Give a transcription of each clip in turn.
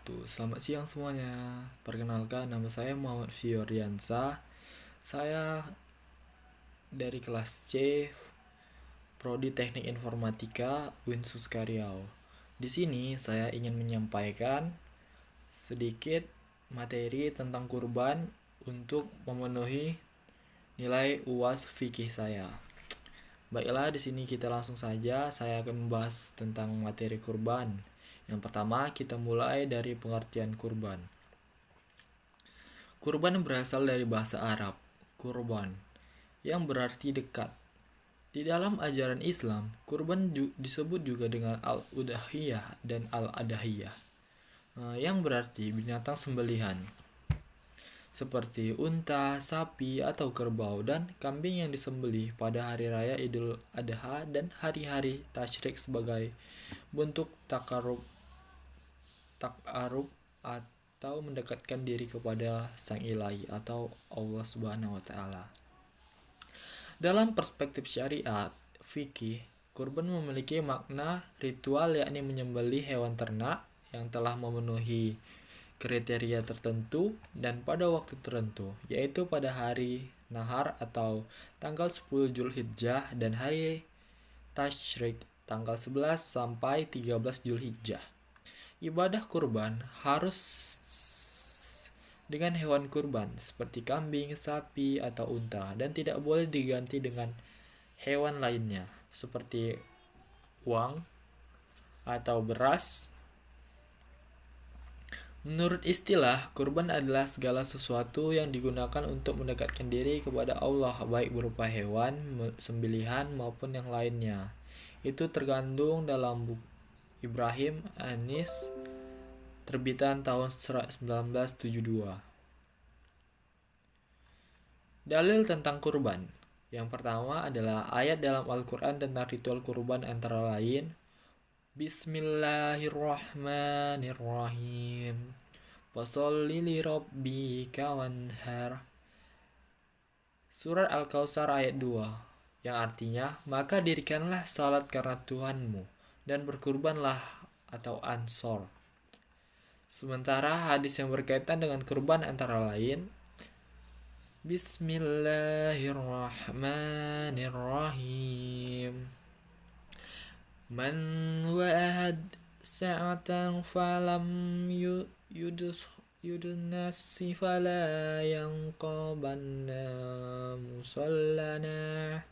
wabarakatuh. Selamat siang semuanya. Perkenalkan, nama saya Muhammad Fioriansa. Saya dari kelas C, Prodi Teknik Informatika UIN Suska Riau. Di sini saya ingin menyampaikan sedikit materi tentang kurban untuk memenuhi nilai UAS fikih saya. Baiklah, di sini kita langsung saja. Saya akan membahas tentang materi kurban. Yang pertama, kita mulai dari pengertian kurban. Kurban berasal dari bahasa Arab, kurban, yang berarti dekat. Di dalam ajaran Islam, kurban disebut juga dengan al-udahiyah dan al-adahiyah, yang berarti binatang sembelihan, seperti unta, sapi, atau kerbau, dan kambing yang disembelih pada hari raya Idul Adha dan hari-hari tasyrik sebagai bentuk takarub atau mendekatkan diri kepada Sang Ilahi atau Allah Subhanahu wa taala. Dalam perspektif syariat fikih, kurban memiliki makna ritual, yakni menyembelih hewan ternak yang telah memenuhi kriteria tertentu dan pada waktu tertentu, yaitu pada hari nahar atau tanggal 10 Zulhijjah dan hari tasyrik tanggal 11 sampai 13 Zulhijjah. Ibadah kurban harus dengan hewan kurban seperti kambing, sapi, atau unta, dan tidak boleh diganti dengan hewan lainnya seperti uang atau beras. Menurut istilah, kurban adalah segala sesuatu yang digunakan untuk mendekatkan diri kepada Allah, baik berupa hewan, sembelihan, maupun yang lainnya. Itu terkandung dalam buku Ibrahim Anis, terbitan tahun 1972. Dalil tentang kurban. Yang pertama adalah ayat dalam Al-Quran tentang ritual kurban, antara lain Bismillahirrahmanirrahim. Fasholli lirabbika wanhar. Surat Al-Kautsar ayat 2, yang artinya, maka dirikanlah salat karena Tuhanmu dan berkurbanlah atau ansor. Sementara hadis yang berkaitan dengan kurban antara lain Bismillahirrahmanirrahim. Man wa'ad sa'atan falam yudnasi fala yanqabanna musallana.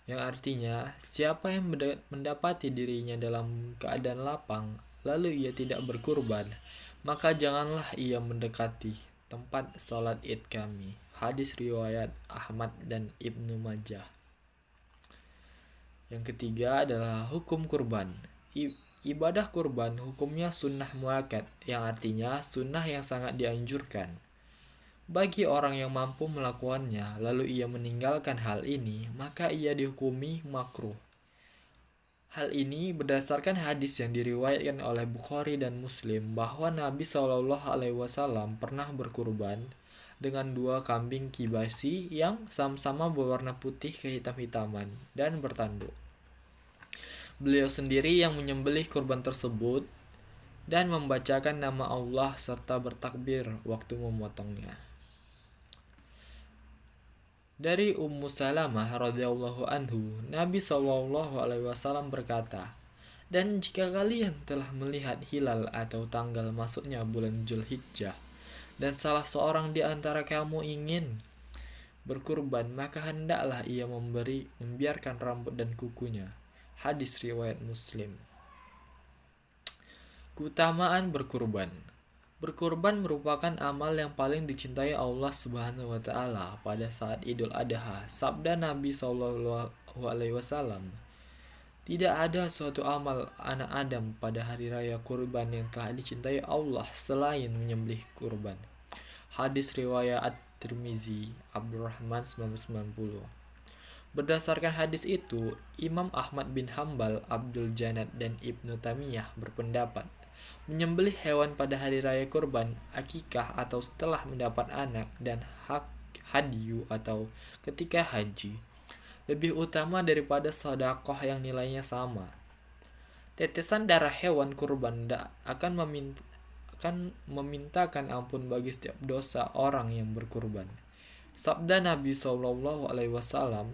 Yang artinya, siapa yang mendapati dirinya dalam keadaan lapang, lalu ia tidak berkurban, maka janganlah ia mendekati tempat sholat id kami. Hadis riwayat Ahmad dan Ibnu Majah. Yang ketiga adalah hukum kurban. Ibadah kurban hukumnya sunnah muakkad, yang artinya sunnah yang sangat dianjurkan. Bagi orang yang mampu melakukannya, lalu ia meninggalkan hal ini, maka ia dihukumi makruh. Hal ini berdasarkan hadis yang diriwayatkan oleh Bukhari dan Muslim bahwa Nabi SAW pernah berkurban dengan 2 kambing kibasi yang sama-sama berwarna putih kehitam-hitaman dan bertanduk. Beliau sendiri yang menyembelih kurban tersebut dan membacakan nama Allah serta bertakbir waktu memotongnya. Dari Ummu Salamah radhiyallahu anhu, Nabi SAW berkata, dan jika kalian telah melihat hilal atau tanggal masuknya bulan Zulhijjah, dan salah seorang di antara kamu ingin berkurban, maka hendaklah ia membiarkan rambut dan kukunya. Hadis riwayat Muslim. Keutamaan berkurban. Berkurban merupakan amal yang paling dicintai Allah Subhanahu wa taala pada saat Idul Adha. Sabda Nabi SAW, tidak ada suatu amal anak Adam pada hari raya kurban yang telah dicintai Allah selain menyembelih kurban. Hadis riwayat At-Tirmizi, Abdurrahman 990. Berdasarkan hadis itu, Imam Ahmad bin Hambal, Abdul Janad, dan Ibnu Tamiyah berpendapat menyembelih hewan pada hari raya kurban, akikah atau setelah mendapat anak, dan hak hadyu atau ketika haji lebih utama daripada sedekah yang nilainya sama. Tetesan darah hewan kurban akan memintakan ampun bagi setiap dosa orang yang berkurban. Sabda Nabi SAW,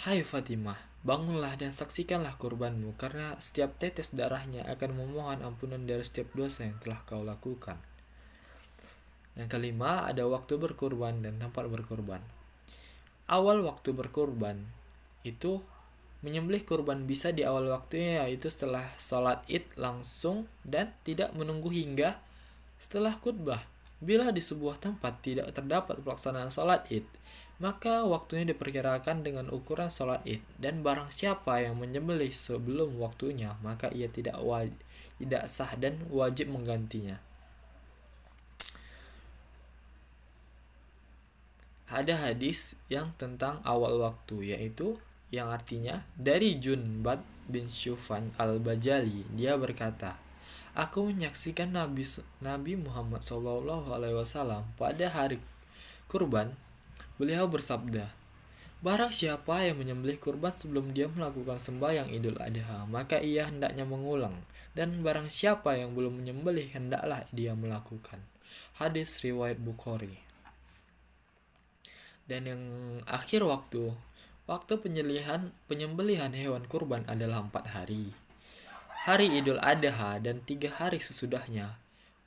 "Hai Fatimah, bangunlah dan saksikanlah kurbanmu, karena setiap tetes darahnya akan memohon ampunan dari setiap dosa yang telah kau lakukan." Yang kelima, ada waktu berkurban dan tempat berkurban. Awal waktu berkurban itu menyembelih kurban bisa di awal waktunya, yaitu setelah sholat id langsung dan tidak menunggu hingga setelah khutbah. Bila di sebuah tempat tidak terdapat pelaksanaan sholat id, maka waktunya diperkirakan dengan ukuran sholat id, dan barang siapa yang menyembelih sebelum waktunya, maka ia tidak sah dan wajib menggantinya. Ada hadis yang tentang awal waktu, yaitu yang artinya dari Junbad bin Syufan al-Bajali, dia berkata, "Aku menyaksikan Nabi Muhammad SAW pada hari kurban. Beliau bersabda, barang siapa yang menyembelih kurban sebelum dia melakukan sembahyang Idul Adha, maka ia hendaknya mengulang, dan barang siapa yang belum menyembelih, hendaklah dia melakukan." Hadis riwayat Bukhari. Dan yang akhir waktu penyembelihan hewan kurban adalah 4 hari. Hari Idul Adha dan 3 hari sesudahnya.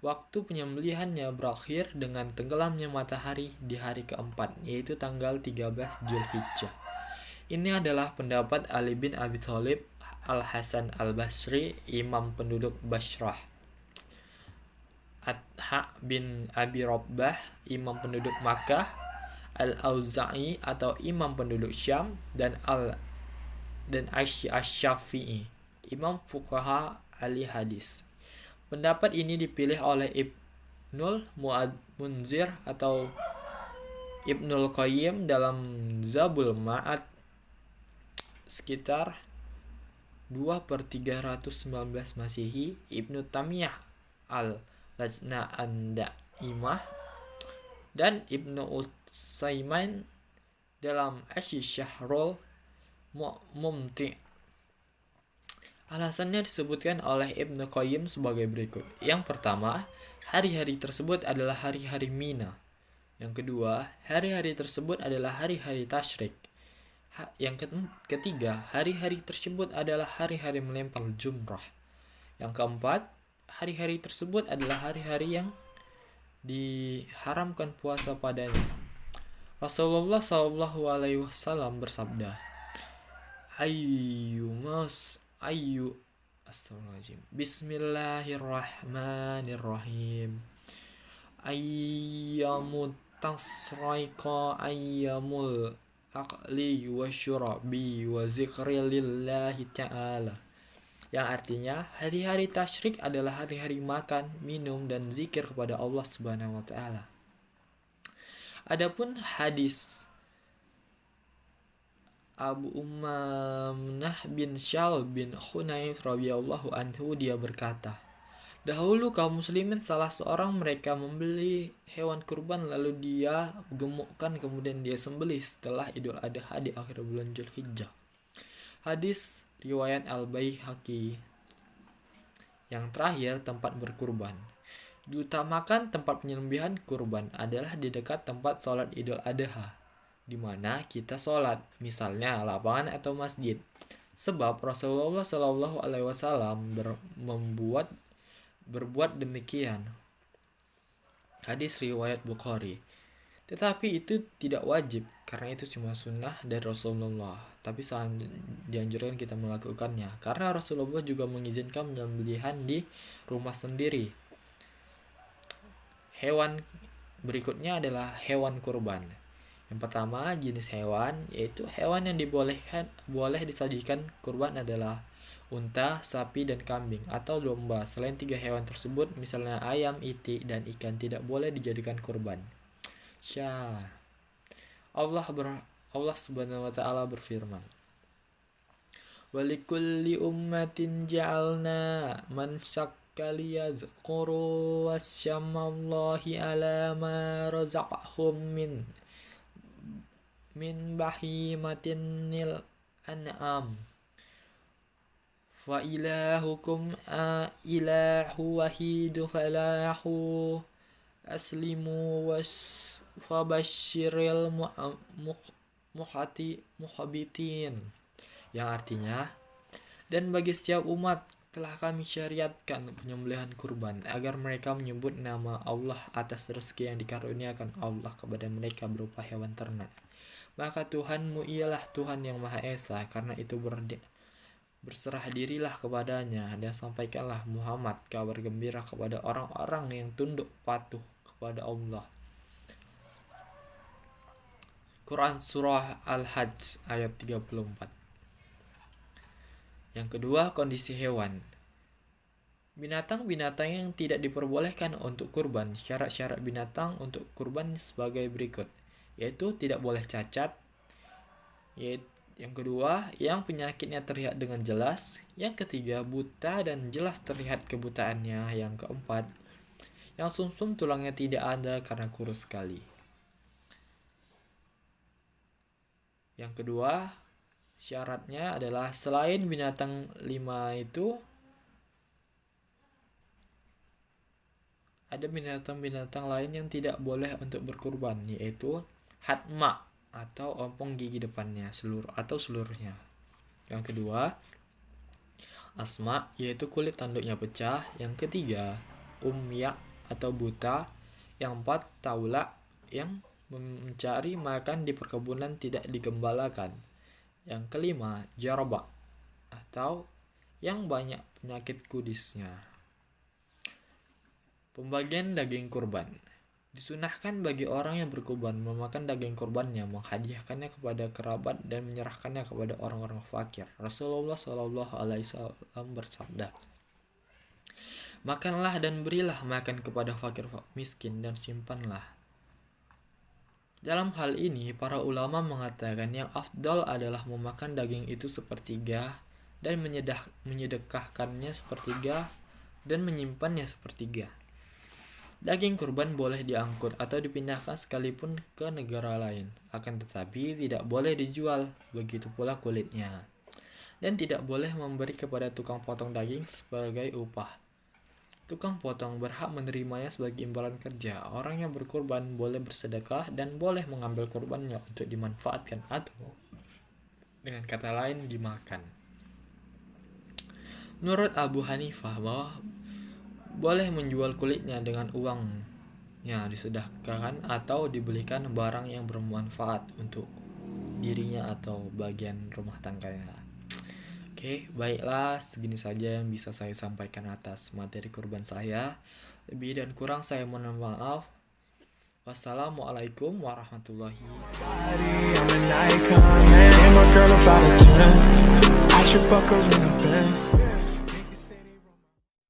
Waktu penyembelihannya berakhir dengan tenggelamnya matahari di hari keempat, yaitu tanggal 13 Zulhijjah. Ini adalah pendapat Ali bin Abi Thalib, Al-Hasan Al-Basri, imam penduduk Basrah, Adha bin Abi Rabbah, imam penduduk Makkah, Al-Auza'i atau imam penduduk Syam, dan Asy-Syafi'i, imam fuqaha ahli hadis. Pendapat ini dipilih oleh Ibnul Munzir atau Ibnul Qayyim dalam Zabul Ma'ad sekitar 2/319 Masehi, Ibnu Tamiyah Al-Lajna An-Da'imah, dan Ibnu Utsaimin dalam Asy-Syahrul Mumti'. Alasannya disebutkan oleh Ibnu Qayyim sebagai berikut. Yang pertama, hari-hari tersebut adalah hari-hari Mina. Yang kedua, hari-hari tersebut adalah hari-hari tasyrik. Yang ketiga, hari-hari tersebut adalah hari-hari melempar jumrah. Yang keempat, hari-hari tersebut adalah hari-hari yang diharamkan puasa padanya. Rasulullah SAW bersabda, Bismillahirrahmanirrahim. Ayyamut tasrika ayyamul aqli wa syurabi wa zikri lillahi ta'ala. Yang artinya, hari-hari tasyrik adalah hari-hari makan, minum, dan zikir kepada Allah Subhanahu wa Ta'ala. Adapun hadis Abu Umammah bin Syal bin Hunayf radhiyallahu anhu, dia berkata, dahulu kaum muslimin salah seorang mereka membeli hewan kurban, lalu dia gemukkan, kemudian dia sembelih setelah Idul Adha di akhir bulan Zulhijjah. Hadis riwayat Al-Baihaqi. Yang terakhir, tempat berkurban. Diutamakan tempat penyembelihan kurban adalah di dekat tempat sholat Idul Adha, di mana kita sholat, misalnya lapangan atau masjid. Sebab Rasulullah SAW berbuat demikian. Hadis riwayat Bukhari. Tetapi itu tidak wajib, karena itu cuma sunnah dari Rasulullah. Tapi sangat dianjurkan kita melakukannya, karena Rasulullah juga mengizinkan penyembelihan di rumah sendiri. Hewan berikutnya adalah hewan kurban. Yang pertama, jenis hewan, yaitu hewan yang boleh disajikan kurban adalah unta, sapi, dan kambing, atau domba. Selain 3 hewan tersebut, misalnya ayam, itik, dan ikan, tidak boleh dijadikan kurban. Allah Subhanahu wa Ta'ala berfirman, walikulli ummatin ja'alna mansakka liyadhkuru wasyamallahi ala ma razaqahum min bahimatinil an'am Fa ilahukum ilahu wahidu falahu aslimu fabashiril muhabitin, yang artinya, dan bagi setiap umat telah kami syariatkan penyembelihan kurban agar mereka menyebut nama Allah atas rezeki yang dikaruniakan Allah kepada mereka berupa hewan ternak. Maka Tuhanmu ialah Tuhan yang Maha Esa, karena itu berserah dirilah kepadanya dan sampaikanlah Muhammad kabar gembira kepada orang-orang yang tunduk patuh kepada Allah. Quran Surah Al-Hajj ayat 34. Yang kedua, kondisi hewan. Binatang-binatang yang tidak diperbolehkan untuk kurban. Syarat-syarat binatang untuk kurban sebagai berikut, yaitu tidak boleh cacat, yang kedua, yang penyakitnya terlihat dengan jelas. Yang ketiga, buta dan jelas terlihat kebutaannya. Yang keempat, yang sumsum tulangnya tidak ada karena kurus sekali. Yang kedua, syaratnya adalah selain binatang 5 itu, ada binatang-binatang lain yang tidak boleh untuk berkurban, yaitu hatma atau ompong gigi depannya seluruhnya. Yang kedua, asma, yaitu kulit tanduknya pecah. Yang ketiga, umya atau buta. Yang empat, taula, yang mencari makan di perkebunan tidak digembalakan. Yang kelima, jarba atau yang banyak penyakit kudisnya. Pembagian daging kurban. Disunahkan bagi orang yang berkurban memakan daging kurbannya, menghadiahkannya kepada kerabat dan menyerahkannya kepada orang-orang fakir. Rasulullah Shallallahu Alaihi Wasallam bersabda, makanlah dan berilah makan kepada fakir miskin dan simpanlah. Dalam hal ini, para ulama mengatakan yang afdal adalah memakan daging itu sepertiga dan menyedekahkannya sepertiga dan menyimpannya sepertiga. Daging kurban boleh diangkut atau dipindahkan sekalipun ke negara lain, akan tetapi tidak boleh dijual, begitu pula kulitnya. Dan tidak boleh memberi kepada tukang potong daging sebagai upah. Tukang potong berhak menerimanya sebagai imbalan kerja. Orang yang berkurban boleh bersedekah dan boleh mengambil kurbannya untuk dimanfaatkan atau dengan kata lain dimakan. Menurut Abu Hanifah bahwa boleh menjual kulitnya dengan uangnya disedekahkan atau dibelikan barang yang bermanfaat untuk dirinya atau bagian rumah tangganya. Oke, baiklah, segini saja yang bisa saya sampaikan atas materi kurban saya. Lebih dan kurang saya mohon maaf. Wassalamualaikum warahmatullahi wabarakatuh.